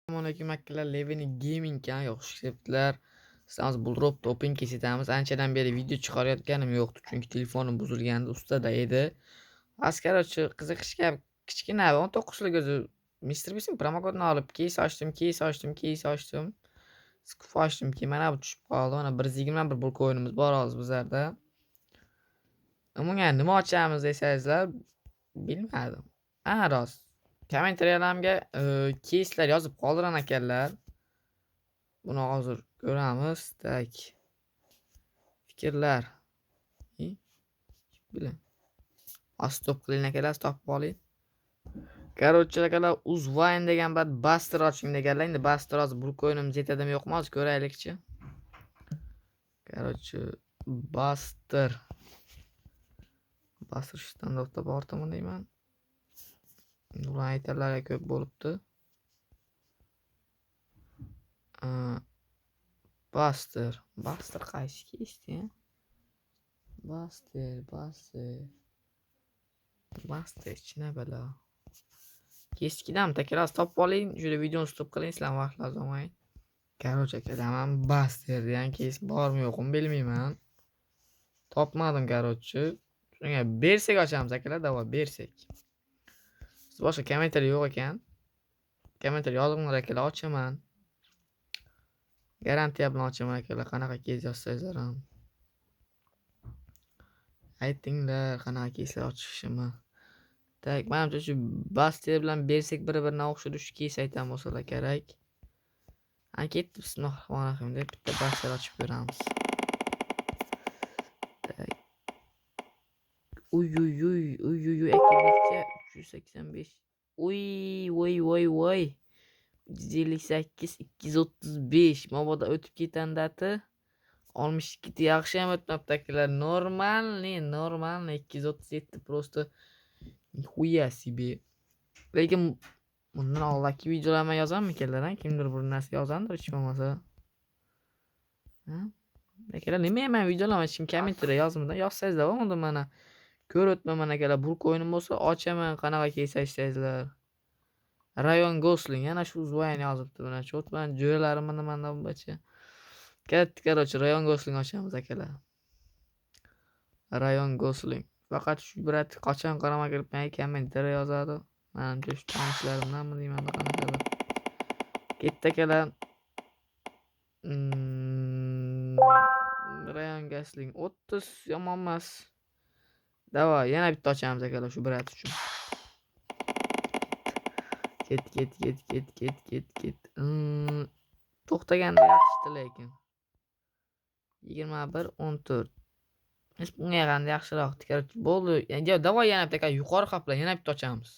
Assalomualaikum akalar, Levini Gaming kanaliga xush kelibsizlar. Sizlarni bu drop topping kesitamiz. Anchadan beri video chiqarayotganim yo'qdi, chunki telefonim buzilgandi, ustada edi. Askarochi qiziqishga kichkina 19 lik o'zi Mr. Beast promokodini olib keys ochdim. Skuf ochdim ki mana bu tushib qoldi. Mana 121 bulk o'yinimiz bor hozir bizlarda. Umuman nima ochamiz desangizlar, bilmadim. Rost. Kommentariyalarga keyslar yozib qoldiran ekanlar. Buni hozir ko'ramiz. Tak. Fikrlar. Bilin. Stop qiling akalar, topib oling. Короче, akalar, Uzvine degan bir Buster oching deganlar. Endi Buster hozir bulk o'yinimiz yetadimi yo'qmi hozir ko'raylikchi. Короче, Buster shu standartda bortimi deyman. Ular aytarlarga ko'p bo'libdi. Buster qaysi kesti? Buster ichine bela. Keskidan tekrar topib oling, shuni videoni stop qiling, sizlarga vaqt lozim olmay. Короче, kelaman Buster degan kes bormi yo'qmi bilmayman. Topmadim короче. Shunga bersak ochamiz akalar, davay bersak. Siz boshqa kommentariy yo'q ekan. Kommentariy yozinglar akalar, ochaman. Garantiya bilan ochaman akalar, qanaqa kes yozsangizlar ham. Aytinglar, qanaqa keslar ochishimni. Tak, menimcha shu Buster bilan bersak bir-biriga o'xshaydi, shu kes aytamiz bo'lsalar kerak. Ketdi, bismillahirrohmanirrohim deb bitta Buster ochib ko'ramiz. Tak. Uy, aktivlikcha 385. Uy. 158, 235. Mabodo o'tib ketandati. 62 yaxshi ham o'tmabdi akalar. Normalniy 237 просто nixuya себе. Lekin bundan oldingi videolarga yozamikanlar, kimdir bir narsa yozandir hech bo'lmasa. Akalar, nima men videolarga hech kim kommentariy yozmadan yozsangizlar bo'ldi mana. Ko'rib o'tmaman akalar, bulk o'yinim bo'lsa ochaman, qanaqa kesasizlar. Rayon Gosling yana shu Uzvine yozibdi buni. Chotman jo'ylarimni nimani bacha. Короче, Rayon Gosling ochamiz akalar. Rayon Gosling. Faqat shu brat qachon qarama kiribman kommentariy yozadi. Menimcha shu tanishlarimdanmi deyman qanaqadir. Ketdi akalar. Rayon Gosling 30 yomon emas. Davay, yana bitta ochamiz akalar shu brat uchun. Ket. To'xtaganda yaxshi lekin. 21-14. Hech bunga qanday yaxshiroq tikar bo'ldi. Endi davay yana bitta yuqori qaplar yana bitta ochamiz.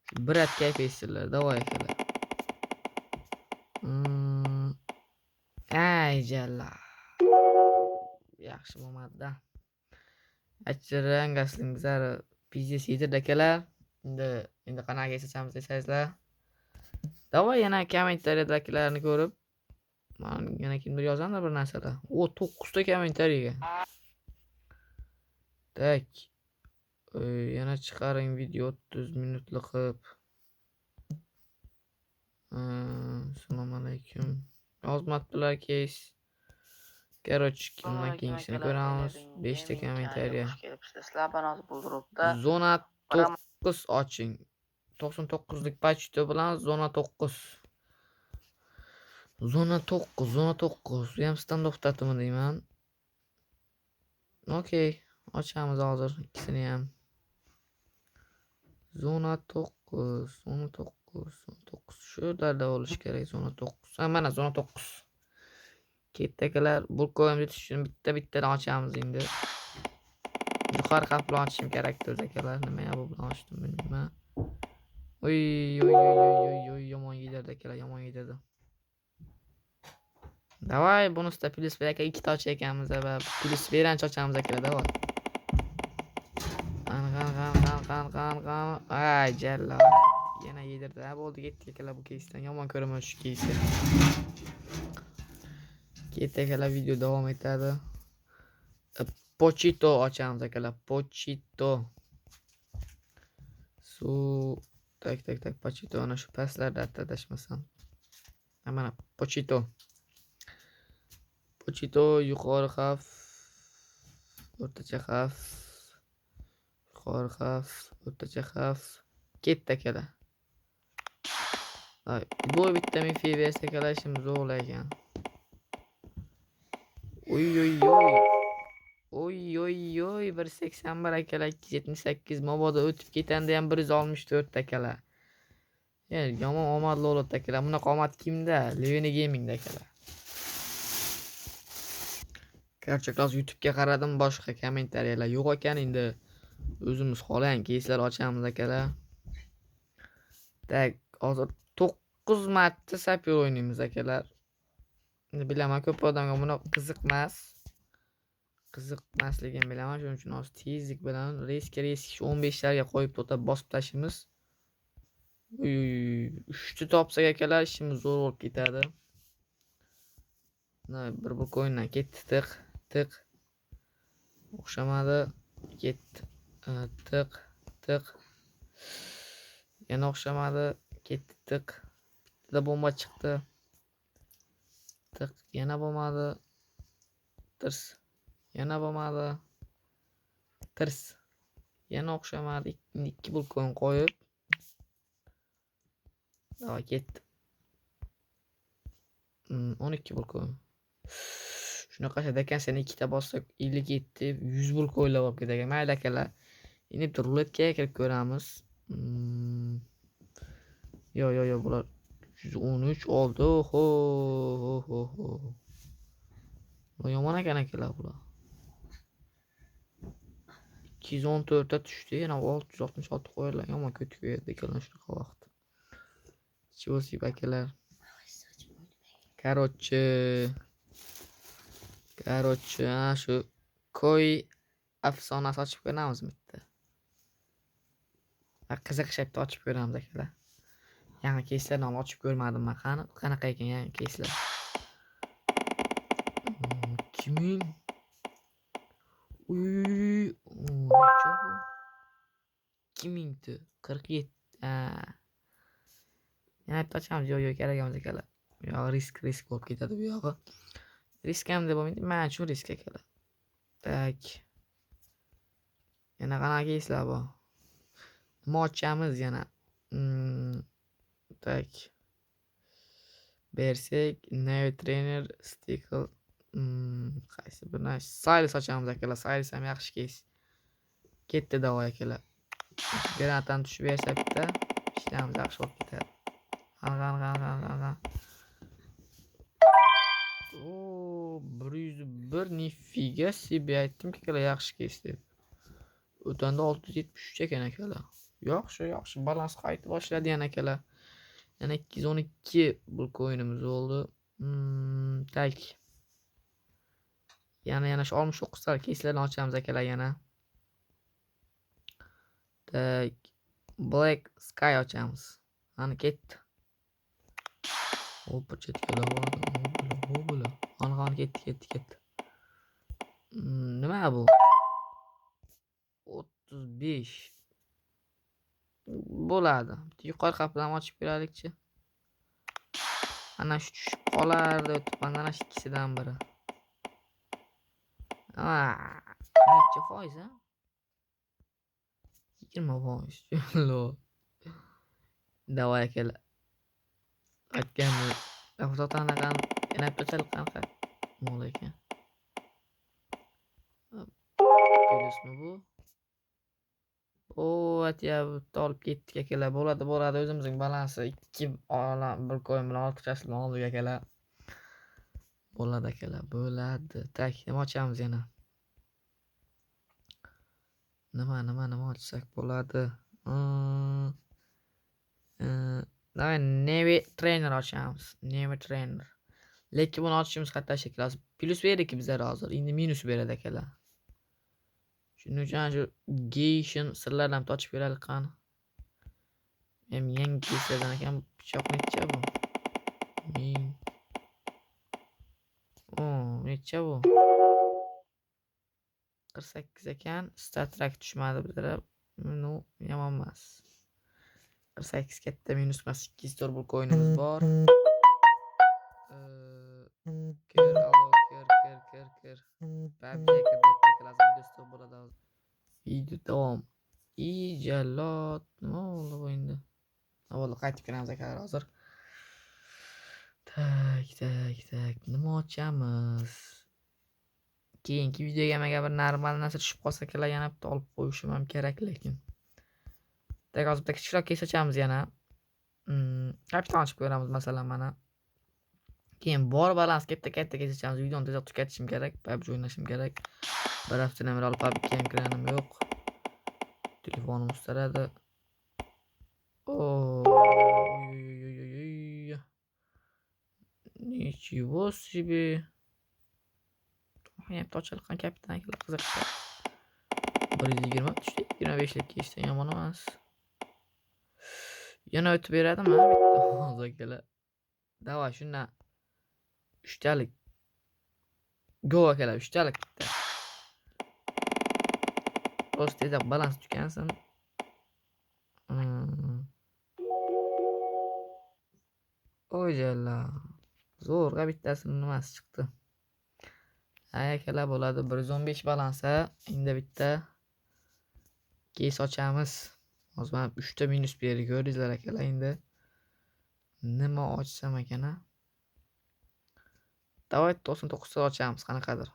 Shu brat kayfiysilar, davay akalar. Jalla. Yaxshi bo'lmadi-da. Achiran Gosling bizlar pizza yedirdi akalar. Endi qanaqa kesachamiz desangizlar. Davay yana kommentariyalarni ko'rib, men yana kimdir yozgandir bir narsalar. 9 ta kommentariyaga. Tak. Yana chiqaring video 30 minutlik qilib. Assalomu alaykum. Yozmabdilar keys. Короче, kimdan keyingisini ko'ramiz. 5 ta kommentariya. Sizlar bana buldurupda. Zona 9 oching. 99 lik pachto bilan zona 9. Zona 9. Bu ham standartdatimi deyman. Okey, ochamiz hozir ikkisini ham. Zona 9. Shu yerda bo'lish kerak, zona 9. Mana zona 9. Ketdakalar, bulk o'yinimiz yetishini bitta-bittadan ochamiz endi. Yuqori qap bilan ochishim kerak o'z akalar. Nima bu bilan ochdim bilmayman. Uy, yomon yedirdi akalar, yomon yedirdi. Davay, bonusda plus bir aka 2 ta ocha ekanmiz va plus berancha ochamiz akalar, davay. Qan. Jalla. Yana yedirdi. Bo'ldi, ketdik akalar bu keysdan. Yomon ko'raman shu keysni. Ketdik akalar, video davom etadi. Pochito ochamiz akalar, Pochito. Tak Pochito ana shu pastlarda adashmasam. Mana Pochito. Pochito yuqori xavf, o'rtacha xavf, yuqori xavf, o'rtacha xavf. Ketdi akalar. Bu vitamin F bersa akalar ishimiz zo'r ekan. Oy 181 akalar 278 mabodo o'tib ketanda ham 164 akalar. Yomon omadli bo'libdi akalar. Bunaqa omad kimda? Levini Gamingda akalar. Короче, hozir YouTube'ga qaradim, boshqa kommentariyalar yo'q ekan. Endi o'zimiz xohlang keyslar ochamiz akalar. Tak, hozir 9 marta sapyor o'ynaymiz akalar. Endi bilaman ko'p odamga buni qiziqmas. Qiziqmasligini bilaman, shuning uchun hozir tezlik bilan risk 15 larga qo'yib to'xtab bosib tashimiz. 3 ta topsak akalar ishimiz zo'r bo'lib ketadi. Bir o'yindan ketdi tiq. O'xshamadi. Ketdi. Tiq. Yana o'xshamadi. Ketdi tiq. Bitta bomba chiqdi. Tiq. Yana bo'lmadi. Tirs. Yana bo'lmadi. Tirs. Yana o'xshamadi. 2 bulkon qo'yib. Davay ketdi. 12 bulkon. Shunaqa ekan, sen ikkita bossak 57, 100 bulk o'ylab olib ketagan. Mayli akalar. Endi bitta ruletkaga kirib ko'ramiz. Yo, bular 113 oldi. Oho. Bu yomon ekan akalar bular. 214 ta tushdi. Yana 666 qo'yilgan. Yomon ko'tib berdi akalar shunaqa vaqt. Chivosib akalar. Короче, shu koy afsonasi ochib ko'ramiz bitta. Qiziqishibdi ochib ko'ramiz akalar. Yangi keyslarni ochib ko'rmadim men. Qanaqa ekan yangi keyslar? 2000. Necha bu? 2000 ta 47. Yana bitta ochamiz. Yo'q, kerak emas akalar. Yo, risk bo'lib ketadi bu yog'i. Risk ham deb bo'lmaydi. Mana shu risk akalar. Tak. Yana qanaqa keyslar bor? Nima ochamiz yana? Tak. Bersak, Neo Trainer, Stickle, qaysi birni? Silas ochamiz akalar. Silas ham yaxshi keys. Ketdi davoy akalar. Granatani tushib bersa bitta, ishlarimiz yaxshi bo'lib ketadi. Qan. 101 nifiga себе aytdimki akalar yaxshi keys deb. O'tanda 673 ekan akalar. Yaxshi balans qaytib boshladi yana akalar. Yana 212 bulk o'yinimiz bo'ldi. Tak. Yana shu 69 ta keyslarni ochamiz akalar yana. Tak. Black Sky ochamiz. Ana ketdi. Hop, chetga bo'ladi. Ana ketdi. Nima bu? 35. Bo'ladi. Yuqori qaplarni ochib ko'raylikchi. Ana shu tushib qolardi o'tib, mana shu ikkisidan biri. Necha foiz ha? 20%. Davay akalar. Aytganmi? Fotodan yana bitta qanaqa mol ekan. Ko'rdingizmi bu? Bitta olib ketdik akalar. Bo'ladi. O'zimizning balansi 2 olam bir ko'yin bilan ortiqchasini oldik akalar. Bo'ladi akalar, bo'ladi. Tak, nima ochamiz yana? Nima ochsak bo'ladi? Davay Navy Trainer ochamiz. Navy Trainer. Lekin buni ochishimiz qattiq shekilli. Plus berdi bizga hozir. Endi minus beradi akalar. Shuning uchun shu Geishin sirlarni ham ochib ko'raylik qani. Ham yangi keyslardan ekan pichoq necha bu? Necha bu? 48 ekan. Star Trek tushmadi bizga. Yomon emas. 48 katta minus emas 204 pul coinimiz bor. Kir alo kir. PUBG kirdek lazım video stop bo'ladi hozir. Video davom. Ijallot nima bo'ldi bu endi? Avval qaytib kelamiz akalar hozir. Tak. Nima ochamiz? Keyingi videoga menga bir normal narsa tushib qolsa kelar yana bitta olib qo'yishim ham kerak lekin. Tak hozir bitta kichikroq kes ochamiz yana. Kapitan ochib ko'ramiz masalan mana. Keyin bor balans katta kes ochamiz. Videoni tezroq tugatishim kerak. PUBG o'ynashim kerak. Bir haftadan beri PUBG ham kiranim yo'q. Telefonim ustaradi. Ой-ой-ой-ой. Ничего себе. Yaptı açılkan kapitan akilar qiziqdi. 120 tushdi. 25lik keshdan yomon emas. Yana o'tib beradimi? Bitta hozir akalar. Davay shundan 3 talik. Go akalar 3 talik bitta. Rost tezda balans tukansin. O'jalla. Zo'rg'a bittasini nimasi chiqdi. Akalar bo'ladi 115 balansa. Endi bitta kes ochamiz. Hozir men 3 ta minus berib ko'ringizlar akalar endi. Nima ochsam ekan a? Davay 99 ta ochamiz qanaqadir.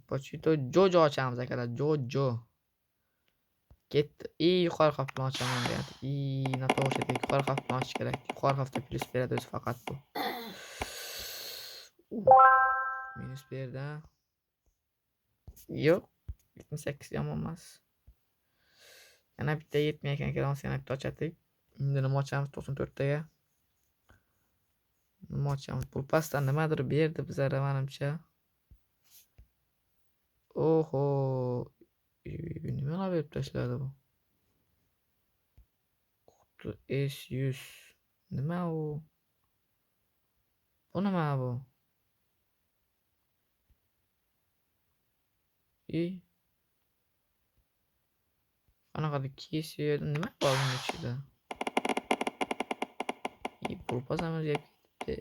Pochito Jojo ochamiz akalar. Jojo. Ketdi. Yuqori xavfni ochaman deyapti. Nato'shada yuqori xavfni ochish kerak. Yuqori xavfda plyus beradi o'zi faqat bu. Minus berdi. Yo'q. 78 yomon emas. Yana bitta yetmay ekan kelamiz yana bitta ochadik. Endi nima ochamiz 94 taga. Nima ochamiz? Pul pastdan nimadir berdi bizlarga menimcha. Oho. Nima berib tashladi bu? Quti S100. Nima u? Bu nima bu? Qanaqadir kesiyor. Nima bor bunun ichida? Pul pasamiz ketdi.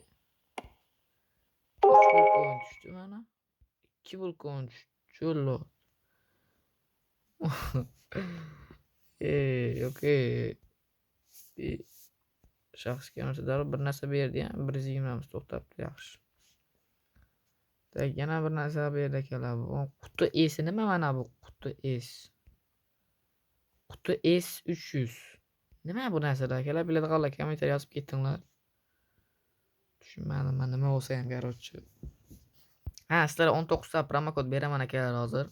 3 bulkon tushdi mana. 2 bulkon tushdi. Cho'llo. Okey. Shaxsga narsalar bir narsa berdi ham 120 to'xtabdi yaxshi. Tak yana bir narsa berdi akalar. Bu quti S nima mana bu quti S? Quti S300. Nima bu narsalar akalar? Biladiganlar kommentariy yozib ketinglar. Tushunmadim men nima bo'lsa ham короче. Ha, sizlarga 19 ta promo kod beraman akalar hozir.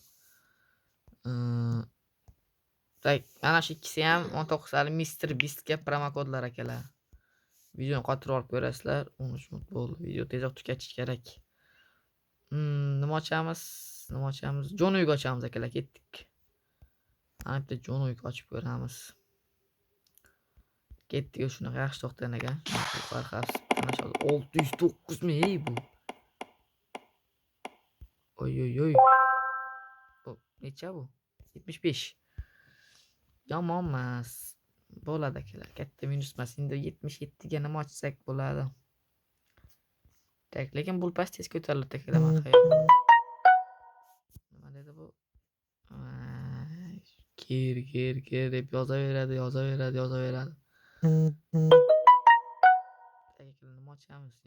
Tak mana shu ikkisi ham 19 talik Mr Beast ga promo kodlar akalar. Videoni qotirib olib ko'rasizlar. 13 minut bo'ldi. Video tezroq tugatish kerak. Nima ochamiz? John Wick ochamiz akalar, ketdik. Mana bitta John Wick ochib ko'ramiz. Ketdik, shunaqa yaxshi to'xtagan ekan. Farqasiz. Mana shu 609 mi bu? Oy. Bu necha bu? 75. Yomon emas. Bo'ladi akalar. Katta minus emas. Endi 77 ga nima ochsak bo'ladi? Tak, lekin bu past tez ko'tariladi akalar. Nima dedi bu? Kir deb yozaveradi. Tak,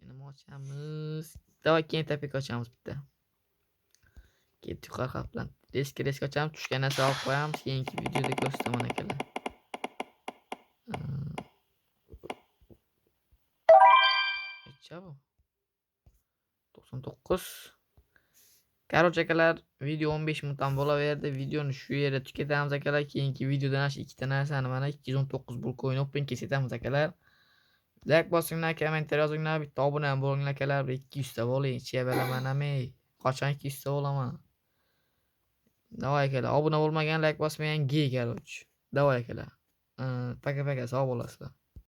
nima ochamiz? Davay keyin tapik ochamiz bitta. Ketdik yuqori xavf bilan. Risk ochamiz. Tushgan narsa olib qo'yamiz. Keyingi videoda ko'rsataman akalar. Necha bu? 99. Короче akalar, video 15 minutdan bo'laverdi. Videoni shu yerda tugatamiz akalar. Keyingi videoda mana shu ikkita narsani mana 219 pul coin open kesamiz akalar. Like bosinglar, kommentariy yozinglar, bitta obuna ham bo'linglar akalar. 200 ta bo'ling. Chiya bilaman amey. Qachon 200 ta bo'laman? Davay akalar, obuna bo'lmagan, like bosmagan gey короче. Davay akalar. Paka sog' bo'lasizlar.